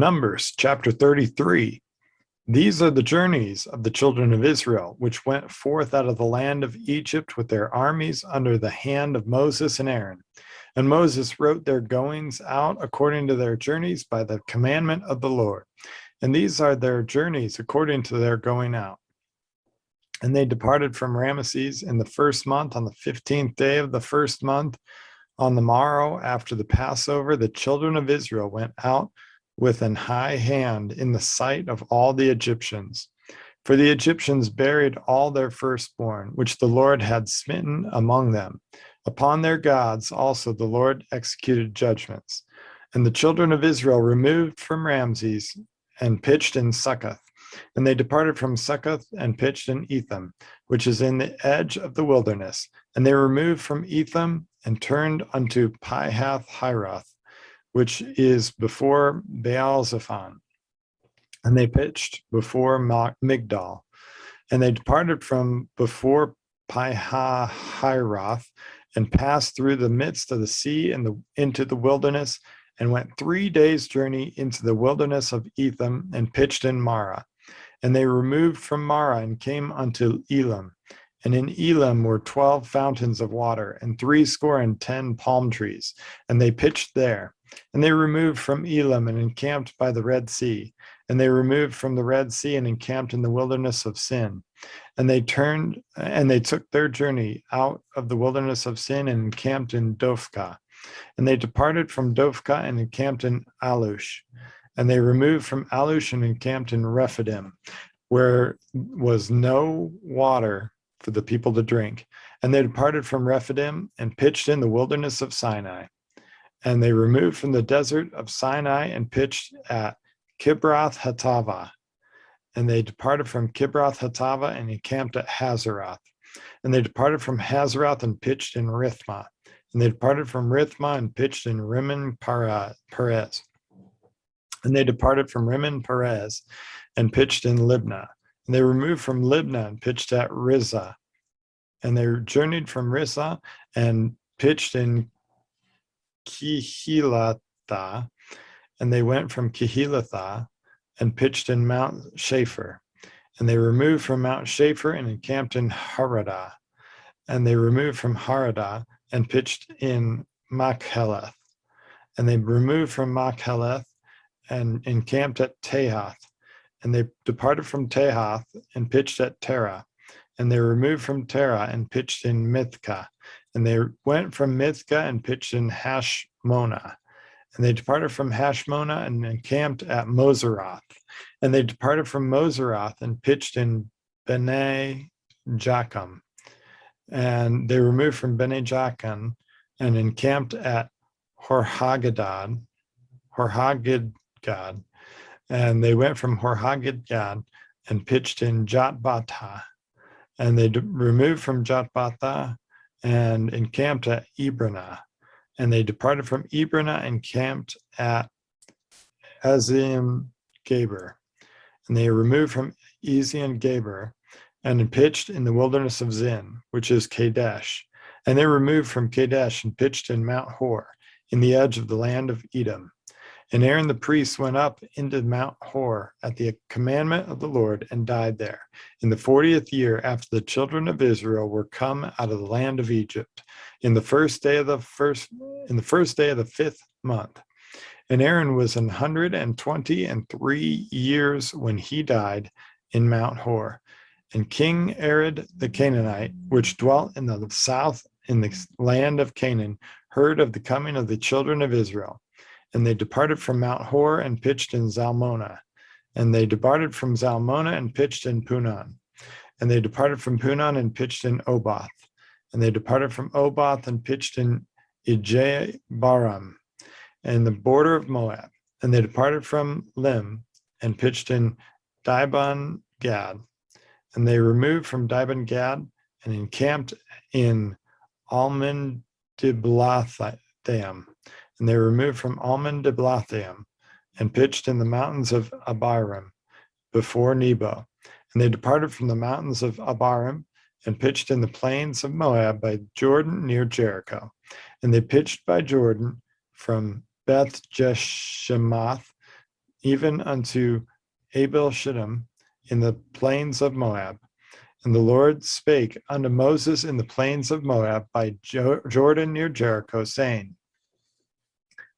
Numbers chapter 33. These are the journeys of the children of Israel, which went forth out of the land of Egypt with their armies under the hand of Moses and Aaron. And Moses wrote their goings out according to their journeys by the commandment of the Lord. And these are their journeys according to their going out. And they departed from Ramesses in the first month, on the 15th day of the first month. On the morrow after the Passover, the children of Israel went out with an high hand in the sight of all the Egyptians. For the Egyptians buried all their firstborn, which the Lord had smitten among them. Upon their gods also the Lord executed judgments. And the children of Israel removed from Ramses and pitched in Succoth. And they departed from Succoth and pitched in Etham, which is in the edge of the wilderness. And they removed from Etham and turned unto Pihath-Hiroth, which is before Baal-Zephon. And they pitched before Migdal. And they departed from before Pihahiroth and passed through the midst of the sea and into the wilderness, and went 3 days' journey into the wilderness of Etham and pitched in Marah. And they removed from Marah and came unto Elam. And in Elam were 12 fountains of water, and 70 palm trees, and they pitched there. And they removed from Elam and encamped by the Red Sea. And they removed from the Red Sea and encamped in the wilderness of Sin. And they took their journey out of the wilderness of Sin and encamped in Dophkah. And they departed from Dophkah and encamped in Alush. And they removed from Alush and encamped in Rephidim, where was no water for the people to drink. And they departed from Rephidim and pitched in the wilderness of Sinai. And they removed from the desert of Sinai and pitched at Kibroth Hattava. And they departed from Kibroth Hattava and encamped at Hazeroth. And they departed from Hazeroth and pitched in Rithmah. And they departed from Rithmah and pitched in Rimmon Perez. And they departed from Rimmon Perez and pitched in Libnah. And they removed from Libnah and pitched at Rizah. And they journeyed from Rizah and pitched in Kehilatha. And they went from Kehilatha and pitched in Mount Shapher. And they removed from Mount Shapher and encamped in Haradah. And they removed from Haradah and pitched in Machheleth. And they removed from Machheleth and encamped at Tehath. And they departed from Tehath and pitched at Terah. And they removed from Terah and pitched in Mithkah. And they went from Mithkah and pitched in Hashmonah. And they departed from Hashmonah and encamped at Moseroth. And they departed from Moseroth and pitched in Bene Jaakan. And they removed from Bene Jaakan and encamped at Horhagidgad. And they went from Horhagidgad and pitched in Jotbatha. And they removed from Jotbatha and encamped at Ebronah. And they departed from Ebronah and camped at Ezion-Geber. And they removed from Ezion-Geber and pitched in the wilderness of Zin, which is Kadesh. And they removed from Kadesh and pitched in Mount Hor, in the edge of the land of Edom. And Aaron the priest went up into Mount Hor at the commandment of the Lord and died there in the 40th year after the children of Israel were come out of the land of Egypt, in the first day of the 5th month. And Aaron was 123 years when he died in Mount Hor. And King Arad the Canaanite, which dwelt in the south in the land of Canaan, heard of the coming of the children of Israel. And they departed from Mount Hor and pitched in Zalmonah. And they departed from Zalmonah and pitched in Punon. And they departed from Punon and pitched in Oboth. And they departed from Oboth and pitched in Ijebaram, and the border of Moab. And they departed from Lim and pitched in Dibon Gad. And they removed from Dibon Gad and encamped in Almon Diblathaim. And they removed from Almon Diblathaim and pitched in the mountains of Abiram before Nebo. And they departed from the mountains of Abiram and pitched in the plains of Moab by Jordan near Jericho. And they pitched by Jordan from Beth Jeshemoth even unto Abel Shittim in the plains of Moab. And the Lord spake unto Moses in the plains of Moab by Jordan near Jericho, saying,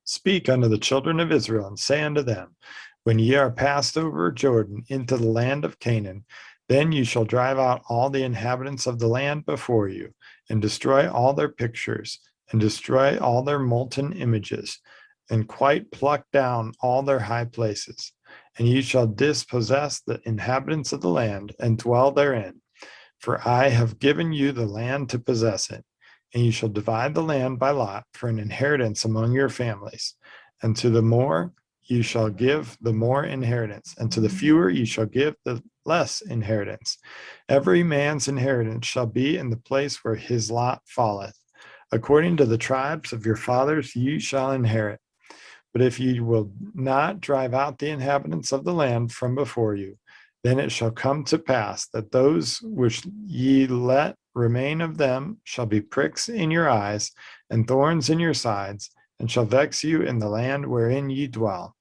Speak unto the children of Israel, and say unto them, When ye are passed over Jordan into the land of Canaan, then you shall drive out all the inhabitants of the land before you, and destroy all their pictures, and destroy all their molten images, and quite pluck down all their high places. And ye shall dispossess the inhabitants of the land, and dwell therein. For I have given you the land to possess it, and you shall divide the land by lot for an inheritance among your families. And to the more you shall give the more inheritance, and to the fewer you shall give the less inheritance. Every man's inheritance shall be in the place where his lot falleth. According to the tribes of your fathers ye shall inherit. But if ye will not drive out the inhabitants of the land from before you, then it shall come to pass that those which ye let remain of them shall be pricks in your eyes and thorns in your sides, and shall vex you in the land wherein ye dwell.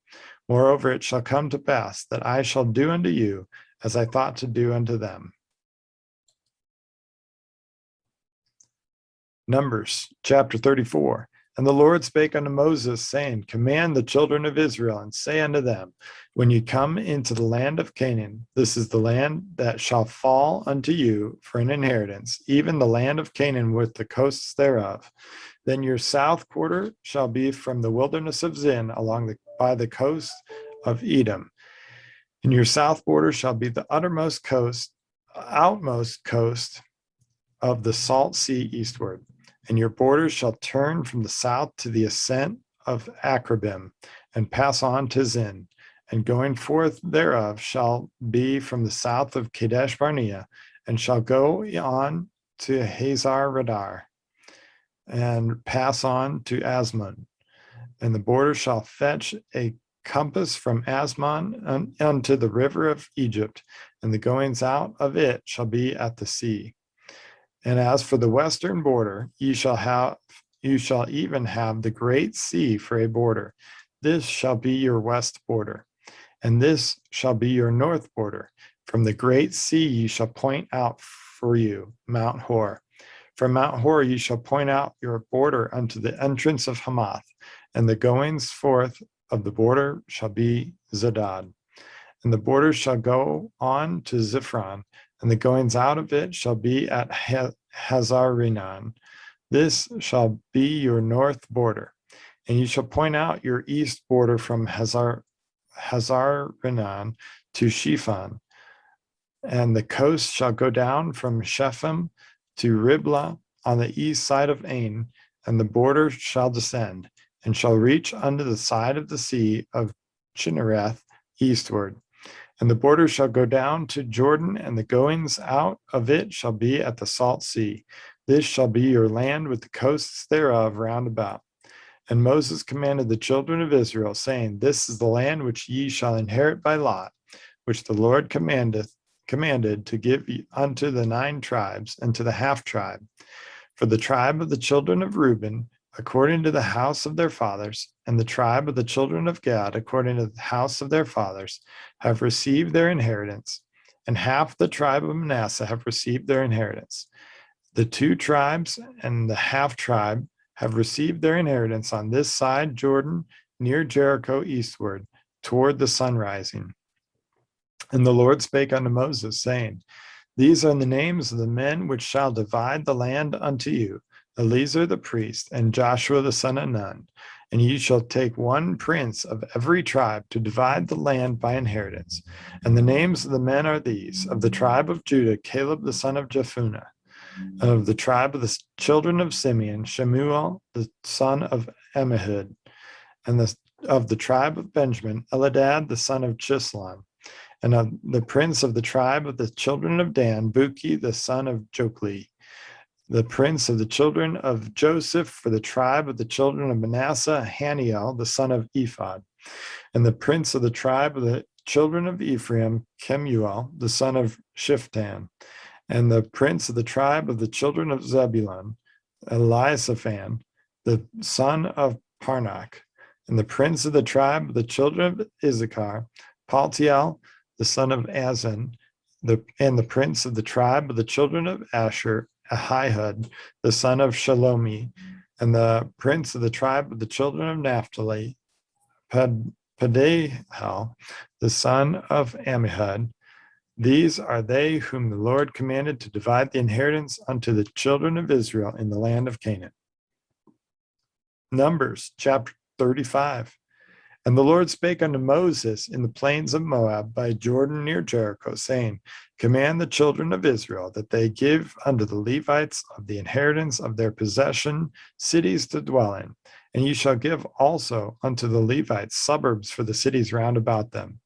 Moreover, it shall come to pass that I shall do unto you as I thought to do unto them. Numbers chapter 34. And the Lord spake unto Moses, saying, Command the children of Israel, and say unto them, When ye come into the land of Canaan, this is the land that shall fall unto you for an inheritance, even the land of Canaan with the coasts thereof. Then your south quarter shall be from the wilderness of Zin by the coast of Edom. And your south border shall be the outmost coast of the salt sea eastward. And your borders shall turn from the south to the ascent of Akrabim, and pass on to Zin. And going forth thereof shall be from the south of Kadesh Barnea, and shall go on to Hazar Radar, and pass on to Asmon. And the border shall fetch a compass from Asmon unto the river of Egypt, and the goings out of it shall be at the sea. And as for the western border, you shall even have the great sea for a border. This shall be your west border, and this shall be your north border. From the great sea you shall point out for you Mount Hor. From Mount Hor you shall point out your border unto the entrance of Hamath, and the goings forth of the border shall be Zedad. And the border shall go on to Ziphron, and the goings out of it shall be at Hazarinan. This shall be your north border. And you shall point out your east border from Hazarinan to Shephan. And the coast shall go down from Shepham to Riblah on the east side of Ain, and the border shall descend, and shall reach unto the side of the sea of Chinnereth eastward. And the border shall go down to Jordan, and the goings out of it shall be at the salt sea. This shall be your land with the coasts thereof round about. And Moses commanded the children of Israel, saying, This is the land which ye shall inherit by lot, which the Lord commanded to give unto the 9 tribes, and to the half tribe. For the tribe of the children of Reuben, according to the house of their fathers, and the tribe of the children of Gad, according to the house of their fathers, have received their inheritance, and half the tribe of Manasseh have received their inheritance. The 2 tribes and the half tribe have received their inheritance on this side Jordan, near Jericho eastward, toward the sun rising. And the Lord spake unto Moses, saying, These are the names of the men which shall divide the land unto you, Eleazar the priest, and Joshua the son of Nun. And ye shall take 1 prince of every tribe to divide the land by inheritance. And the names of the men are these: of the tribe of Judah, Caleb the son of Jephunneh; and of the tribe of the children of Simeon, Shemuel the son of Ammihud; and of the tribe of Benjamin, Eladad the son of Chislam; and of the prince of the tribe of the children of Dan, Buki the son of Jokli; the prince of the children of Joseph for the tribe of the children of Manasseh, Haniel the son of Ephod; and the prince of the tribe of the children of Ephraim, Kemuel the son of Shiftan; and the prince of the tribe of the children of Zebulun, Elisaphan the son of Parnach; And the prince of the tribe of the children of Issachar, Paltiel, the son of Azan, and the prince of the tribe of the children of Asher, Ahihud, the son of Shalomi, and the prince of the tribe of the children of Naphtali, Pedahel, the son of Ammihud. These are they whom the Lord commanded to divide the inheritance unto the children of Israel in the land of Canaan. Numbers chapter 35. And the Lord spake unto Moses in the plains of Moab by Jordan near Jericho, saying, Command the children of Israel that they give unto the Levites of the inheritance of their possession cities to dwell in. And ye shall give also unto the Levites suburbs for the cities round about them.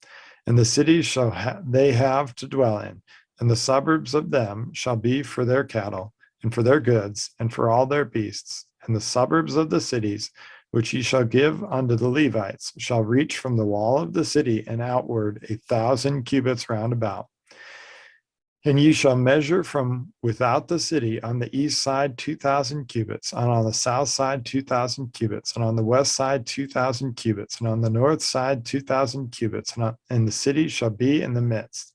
And the cities shall they have to dwell in, and the suburbs of them shall be for their cattle, and for their goods, and for all their beasts. And the suburbs of the cities, which ye shall give unto the Levites, shall reach from the wall of the city and outward 1,000 cubits round about. And ye shall measure from without the city on the east side 2,000 cubits, and on the south side 2,000 cubits, and on the west side 2,000 cubits, and on the north side 2,000 cubits, and the city shall be in the midst.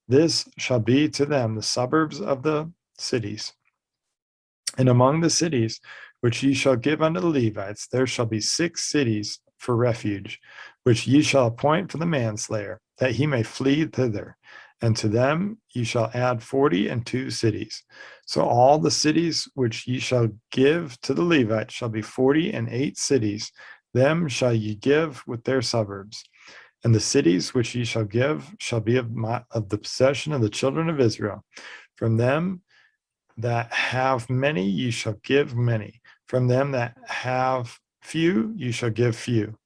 This shall be to them the suburbs of the cities. And among the cities which ye shall give unto the Levites, there shall be 6 cities for refuge, which ye shall appoint for the manslayer, that he may flee thither. And to them ye shall add 42 cities. So all the cities which ye shall give to the Levites shall be 48 cities. Them shall ye give with their suburbs. And the cities which ye shall give shall be of the possession of the children of Israel. From them that have many ye shall give many. From them that have few ye shall give few.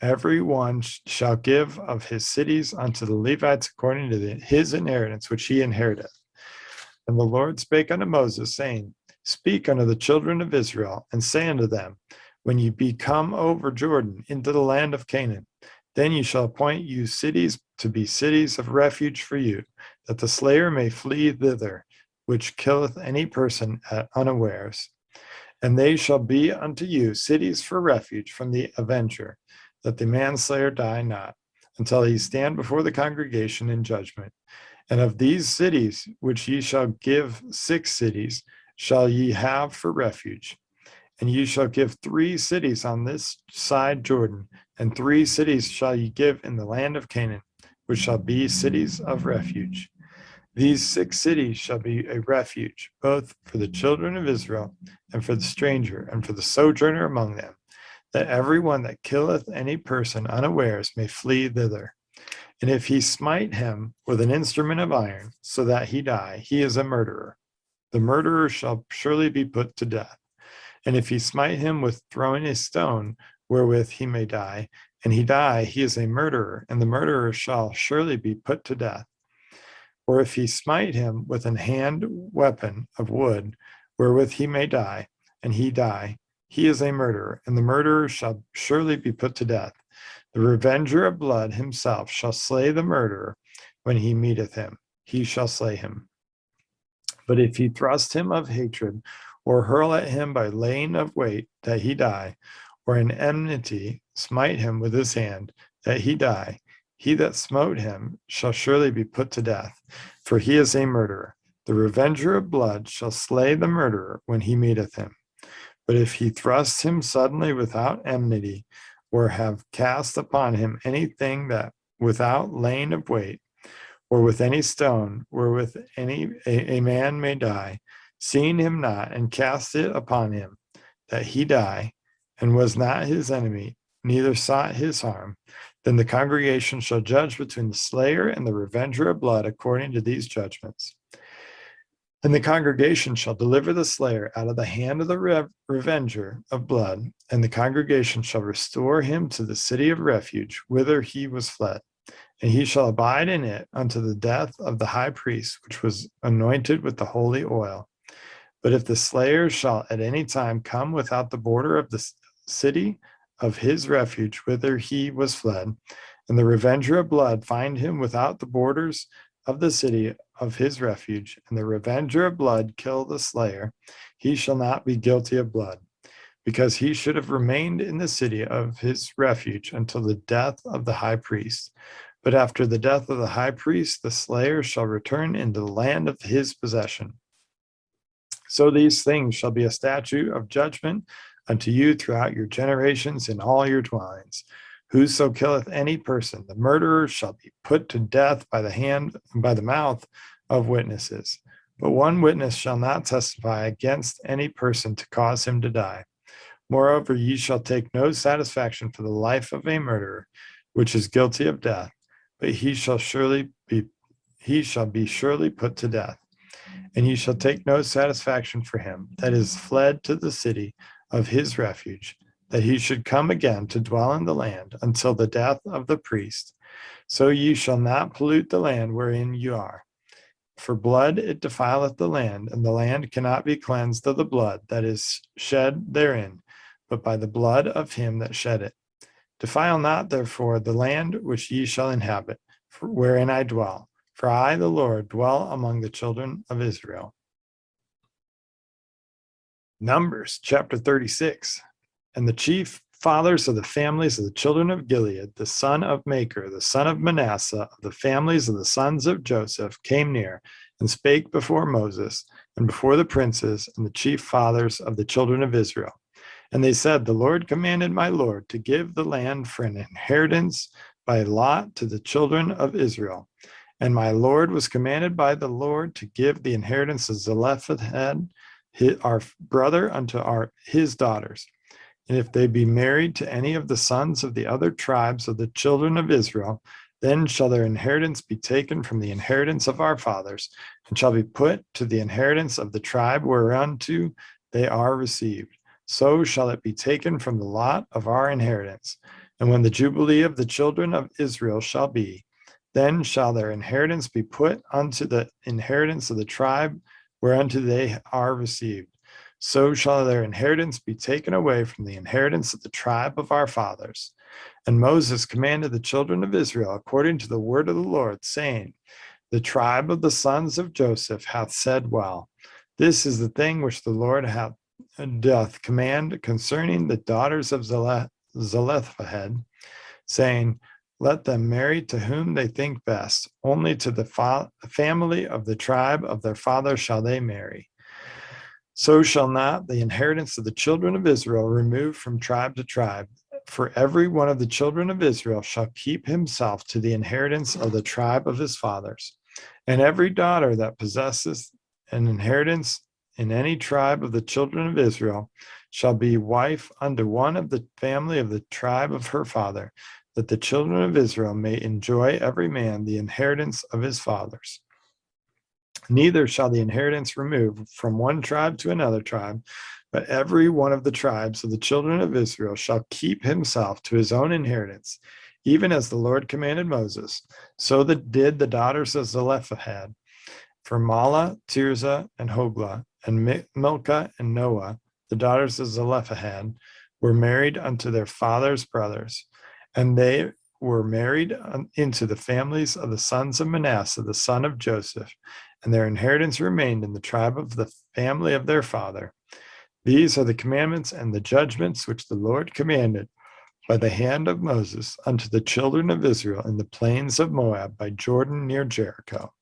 Every one shall give of his cities unto the Levites according to his inheritance which he inheriteth. And the Lord spake unto Moses, saying, Speak unto the children of Israel, and say unto them, When ye be come over Jordan into the land of Canaan, then ye shall appoint you cities to be cities of refuge for you, that the slayer may flee thither, which killeth any person at unawares. And they shall be unto you cities for refuge from the avenger, that the manslayer die not, until he stand before the congregation in judgment. And of these cities which ye shall give 6 cities shall ye have for refuge. And ye shall give 3 cities on this side Jordan, and 3 cities shall ye give in the land of Canaan, which shall be cities of refuge. These 6 cities shall be a refuge, both for the children of Israel, and for the stranger, and for the sojourner among them, that every one that killeth any person unawares may flee thither. And if he smite him with an instrument of iron, so that he die, he is a murderer. The murderer shall surely be put to death. And if he smite him with throwing a stone, wherewith he may die, and he die, he is a murderer, and the murderer shall surely be put to death. Or if he smite him with an hand weapon of wood, wherewith he may die, and he die, he is a murderer, and the murderer shall surely be put to death. The revenger of blood himself shall slay the murderer when he meeteth him. He shall slay him. But if he thrust him of hatred, or hurl at him by laying of weight, that he die, or in enmity smite him with his hand, that he die, he that smote him shall surely be put to death, for he is a murderer. The revenger of blood shall slay the murderer when he meeteth him. But if he thrust him suddenly without enmity, or have cast upon him anything that without laying of weight, or with any stone, wherewith a man may die, seeing him not, and cast it upon him, that he die, and was not his enemy, neither sought his harm, then the congregation shall judge between the slayer and the revenger of blood according to these judgments. And the congregation shall deliver the slayer out of the hand of the revenger of blood, and the congregation shall restore him to the city of refuge, whither he was fled. And he shall abide in it unto the death of the high priest, which was anointed with the holy oil. But if the slayer shall at any time come without the border of the city of his refuge, whither he was fled, and the revenger of blood find him without the borders of the city of his refuge, and the revenger of blood kill the slayer, he shall not be guilty of blood. because he should have remained in the city of his refuge until the death of the high priest. But after the death of the high priest, the slayer shall return into the land of his possession. So these things shall be a statute of judgment unto you throughout your generations in all your dwellings. Whoso killeth any person, the murderer shall be put to death by the hand and by the mouth of witnesses. But one witness shall not testify against any person to cause him to die. Moreover, ye shall take no satisfaction for the life of a murderer, which is guilty of death, but he shall be surely put to death. And ye shall take no satisfaction for him that is fled to the city of his refuge, that he should come again to dwell in the land until the death of the priest. So ye shall not pollute the land wherein you are. For blood it defileth the land, and the land cannot be cleansed of the blood that is shed therein, but by the blood of him that shed it. Defile not therefore the land which ye shall inhabit, wherein I dwell. For I, the Lord, dwell among the children of Israel. Numbers chapter 36. And the chief fathers of the families of the children of Gilead, the son of Machir, the son of Manasseh, of the families of the sons of Joseph, came near and spake before Moses and before the princes and the chief fathers of the children of Israel. And they said, The Lord commanded my Lord to give the land for an inheritance by lot to the children of Israel. And my Lord was commanded by the Lord to give the inheritance of Zelophehad, our brother, unto his daughters. And if they be married to any of the sons of the other tribes of the children of Israel, then shall their inheritance be taken from the inheritance of our fathers, and shall be put to the inheritance of the tribe whereunto they are received. So shall it be taken from the lot of our inheritance. And when the jubilee of the children of Israel shall be, then shall their inheritance be put unto the inheritance of the tribe whereunto they are received. So shall their inheritance be taken away from the inheritance of the tribe of our fathers. And Moses commanded the children of Israel according to the word of the Lord, saying, The tribe of the sons of Joseph hath said well. This is the thing which the Lord doth command concerning the daughters of Zelophehad, saying, Let them marry to whom they think best. Only to the family of the tribe of their father shall they marry. So shall not the inheritance of the children of Israel remove from tribe to tribe. For every one of the children of Israel shall keep himself to the inheritance of the tribe of his fathers. And every daughter that possesses an inheritance in any tribe of the children of Israel shall be wife unto one of the family of the tribe of her father, that the children of Israel may enjoy every man the inheritance of his fathers. Neither shall the inheritance remove from one tribe to another tribe, but every one of the tribes of the children of Israel shall keep himself to his own inheritance, even as the Lord commanded Moses. So did the daughters of Zelophehad. For Mahlah, Tirzah, and Hoglah, and Milcah and Noah, the daughters of Zelophehad, were married unto their father's brothers, and they were married into the families of the sons of Manasseh, the son of Joseph, and their inheritance remained in the tribe of the family of their father. These are the commandments and the judgments which the Lord commanded by the hand of Moses unto the children of Israel in the plains of Moab by Jordan near Jericho.